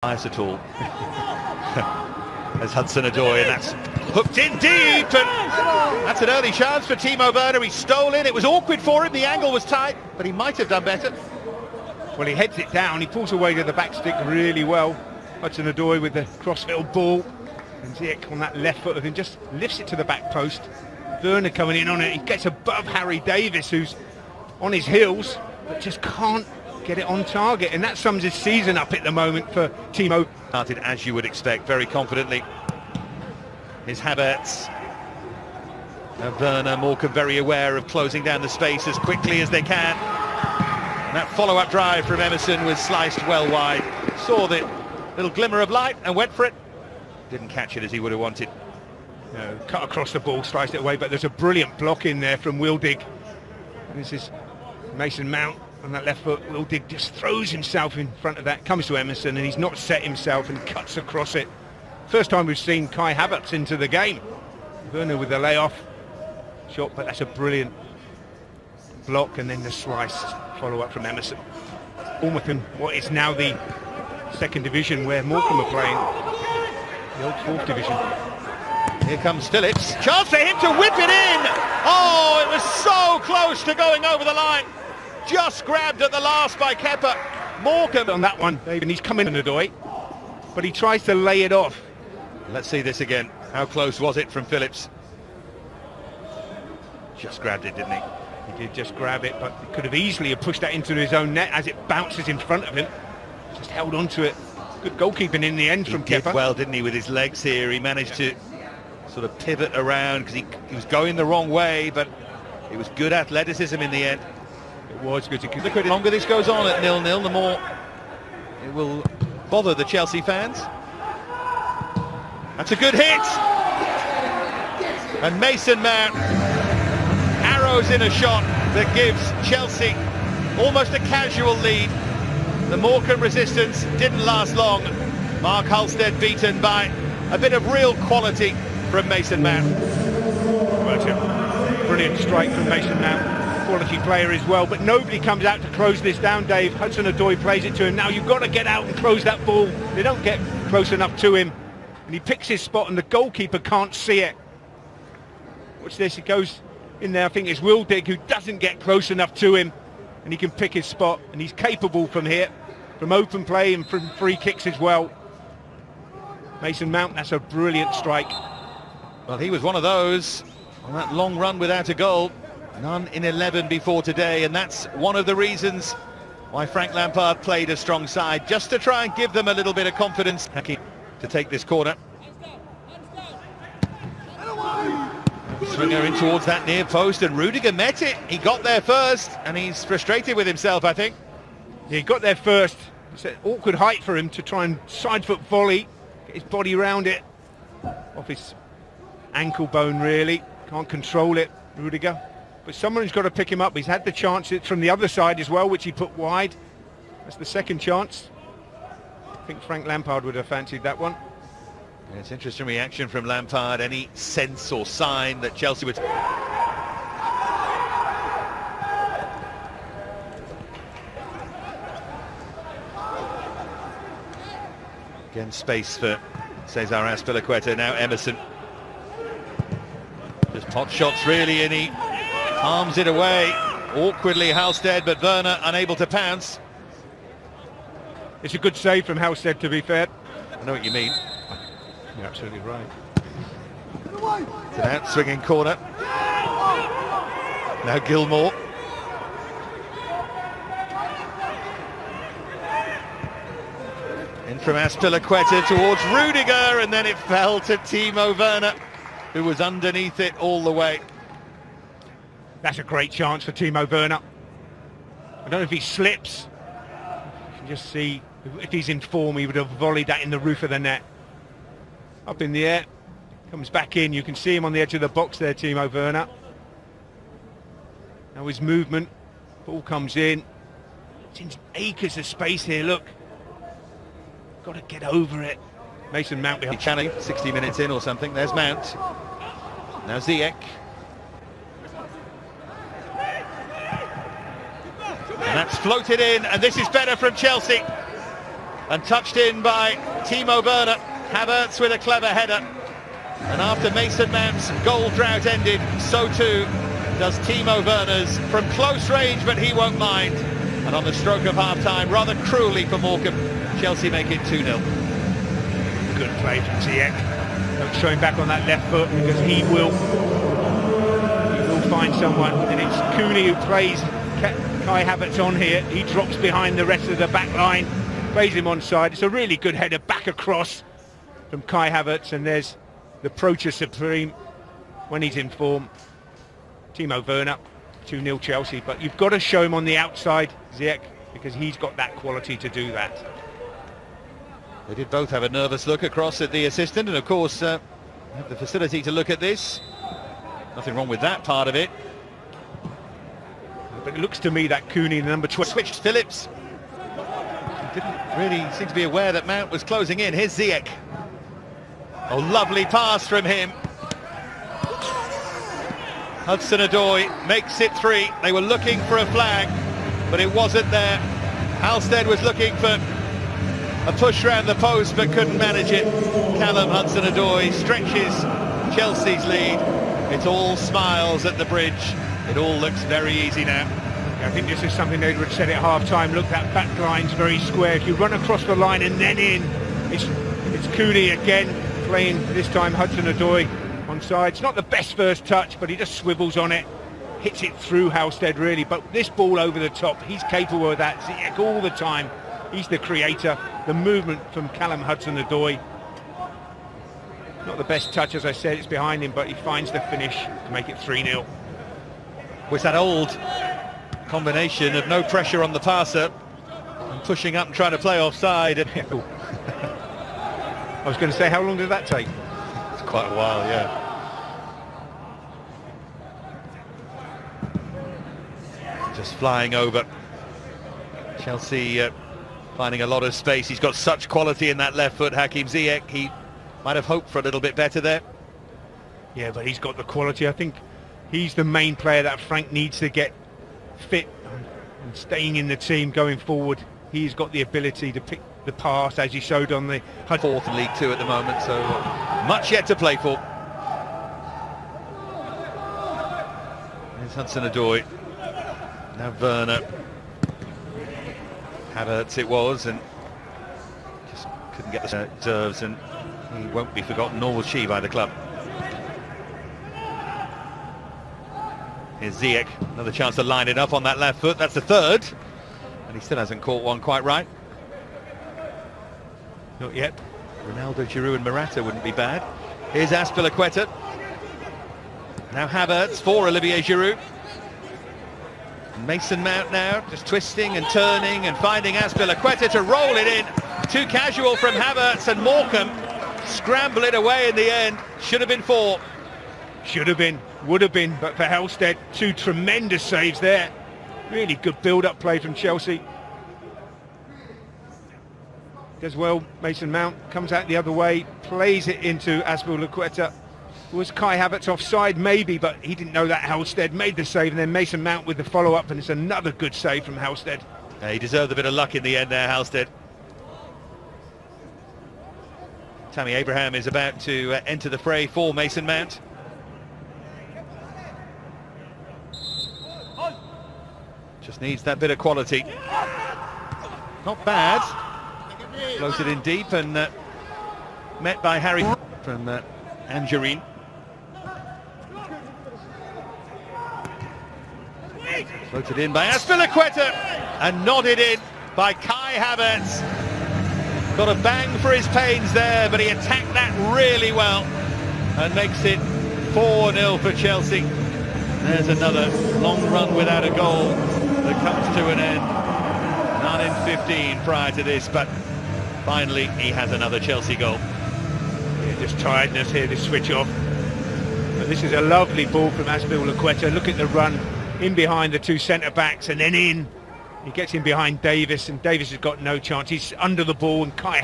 Nice at all. As Hudson-Odoi, and that's hooked in deep, and that's an early chance for Timo Werner. He stole in. It was awkward for him. The angle was tight, but he might have done better. Well, he heads it down. He pulls away to the back stick really well. Hudson-Odoi with the crossfield ball, and Ziyech on that left foot of him just lifts it to the back post. Werner coming in on it. He gets above Harry Davis, who's on his heels, but just can't get it on target, and that sums his season up at the moment for Timo. Started as you would expect, very confidently. His habits. Werner, Morecambe very aware of closing down the space as quickly as they can. And that follow-up drive from Emerson was sliced well wide. Saw the little glimmer of light and went for it. Didn't catch it as he would have wanted. No, cut across the ball, sliced it away, but there's a brilliant block in there from Wildig. This is Mason Mount on that left foot. Wildig just throws himself in front of that, comes to Emerson, and he's not set himself and cuts across it. First time we've seen Kai Havertz into the game. Werner with the layoff shot, but that's a brilliant block, and then the slice follow-up from Emerson. Bournemouth in what is now the second division where Morecambe are playing, the old fourth division. Here comes Phillips. Chance for him to whip it in! Oh, it was so close to going over the line. Just grabbed at the last by Kepa. Morecambe On that one, and he's coming to Odoi, but he tries to lay it off. Let's see this again. How close was it from Phillips? Just grabbed it, didn't he? He did just grab it, but he could have easily have pushed that into his own net as it bounces in front of him. Just held on to it. Good goalkeeping in the end from He did Kepa. well, didn't he, with his legs here? He managed to sort of pivot around because he was going the wrong way, but it was good athleticism in the end. It was good. The longer this goes on at 0-0, the more it will bother the Chelsea fans. That's a good hit! And Mason Mount arrows in a shot that gives Chelsea almost a casual lead. The Morecambe resistance didn't last long. Mark Halstead beaten by a bit of real quality from Mason Mount. Well, it's a brilliant strike from Mason Mount. Quality player as well, but nobody comes out to close this down, Dave. Hudson-Odoi plays it to him. Now you've got to get out and close that ball. They don't get close enough to him, and he picks his spot and the goalkeeper can't see it. Watch this, it goes in there. I think it's Wildig who doesn't get close enough to him, and he can pick his spot, and he's capable from here, from open play and from free kicks as well. Mason Mount, that's a brilliant strike. Well, he was one of those on that long run without a goal. None in 11 before today, and that's one of the reasons why Frank Lampard played a strong side, just to try and give them a little bit of confidence. To take this corner. Swinger in towards that near post, and Rudiger met it. He got there first, and he's frustrated with himself, I think. Yeah, he got there first. It's an awkward height for him to try and side foot volley, get his body round it. Off his ankle bone, really. Can't control it, Rudiger. But someone's got to pick him up. He's had the chance from the other side as well, which he put wide. That's the second chance. I think Frank Lampard would have fancied that one. Yeah, it's interesting reaction from Lampard. Any sense or sign that Chelsea would... Again, space for Cesar Azpilicueta. Now Emerson. Just pot shots really, and he palms it away. Awkwardly Halstead, but Werner unable to pounce. It's a good save from Halstead, to be fair. I know what you mean. You're absolutely right. It's an out-swinging corner. Now Gilmore. In from Azpilicueta towards Rudiger, and then it fell to Timo Werner, who was underneath it all the way. That's a great chance for Timo Werner. I don't know if he slips. You can just see, if he's in form, he would have volleyed that in the roof of the net. Up in the air, comes back in. You can see him on the edge of the box there, Timo Werner. Now his movement, ball comes in. It's in acres of space here, look. Got to get over it. Mason Mount behind. Channing, 60 minutes in or something. There's Mount. Now Ziyech. And that's floated in, and this is better from Chelsea. and touched in by Timo Werner. Havertz with a clever header. And after Mason Mount's goal drought ended, so too does Timo Werner's from close range, but he won't mind. And on the stroke of half-time, rather cruelly for Morecambe, Chelsea make it 2-0. Good play from Ziyech. Don't show him back on that left foot, because he will find someone. And it's Cooney who plays Kai Havertz on here. He drops behind the rest of the back line, plays him onside. It's a really good header back across from Kai Havertz, and there's the Procha Supreme when he's in form. Timo Werner, 2-0 Chelsea, but you've got to show him on the outside, Ziyech, because he's got that quality to do that. They did both have a nervous look across at the assistant, and of course have the facility to look at this. Nothing wrong with that part of it. But it looks to me that Cooney, the number 12... Switched Phillips. He didn't really seem to be aware that Mount was closing in. Here's Ziyech. Oh, lovely pass from him. Hudson-Odoi makes it 3. They were looking for a flag, but it wasn't there. Halstead was looking for a push round the post, but couldn't manage it. Callum Hudson-Odoi stretches Chelsea's lead. It's all smiles at the bridge. It all looks very easy now. Yeah, I think this is something they would have said at half-time. Look, that back line's very square. If you run across the line and then in, it's Cooney again, playing this time Hudson-Odoi onside. It's not the best first touch, but he just swivels on it, hits it through Halstead really. But this ball over the top, he's capable of that. Ziyech all the time. He's the creator. The movement from Callum Hudson-Odoi. Not the best touch, as I said, it's behind him, but he finds the finish to make it 3-0. Was that old combination of no pressure on the passer and pushing up and trying to play offside. I was going to say, how long did that take? It's quite a while, yeah. Just flying over. Chelsea finding a lot of space. He's got such quality in that left foot, Hakim Ziyech. He might have hoped for a little bit better there. Yeah, but he's got the quality. I think he's the main player that Frank needs to get fit and staying in the team going forward. He's got the ability to pick the pass, as he showed on the fourth in League Two at the moment, so much yet to play for. There's Hudson-Odoi. Now Werner. Havertz it was, and just couldn't get the reserves, and he won't be forgotten, nor will she, by the club. Here's Ziyech, another chance to line it up on that left foot. That's the third, and he still hasn't caught one quite right. Not yet. Ronaldo, Giroud and Morata wouldn't be bad. Here's Azpilicueta. Now Havertz for Olivier Giroud. Mason Mount now, just twisting and turning and finding Azpilicueta to roll it in. Too casual from Havertz, and Morecambe scramble it away in the end. Should have been 4. Should have been, would have been, but for Halstead, 2 tremendous saves there. Really good build-up play from Chelsea. Does well, Mason Mount comes out the other way, plays it into Azpilicueta. Was Kai Havertz offside? Maybe, but he didn't know that. Halstead made the save, and then Mason Mount with the follow-up, and it's another good save from Halstead. He deserved a bit of luck in the end there, Halstead. Tammy Abraham is about to enter the fray for Mason Mount. Just needs that bit of quality. Not bad. Floated in deep and met by Harry from Angerine. Floated in by Azpilicueta and nodded in by Kai Havertz. Got a bang for his pains there, but he attacked that really well and makes it 4-0 for Chelsea. There's another long run without a goal that comes to an end. None in 15 prior to this, but finally he has another Chelsea goal. Yeah, just tiredness here to switch off. But this is a lovely ball from Azpilicueta. Look at the run in behind the 2 centre-backs and then in. He gets in behind Davis, and Davis has got no chance. He's under the ball, and Kai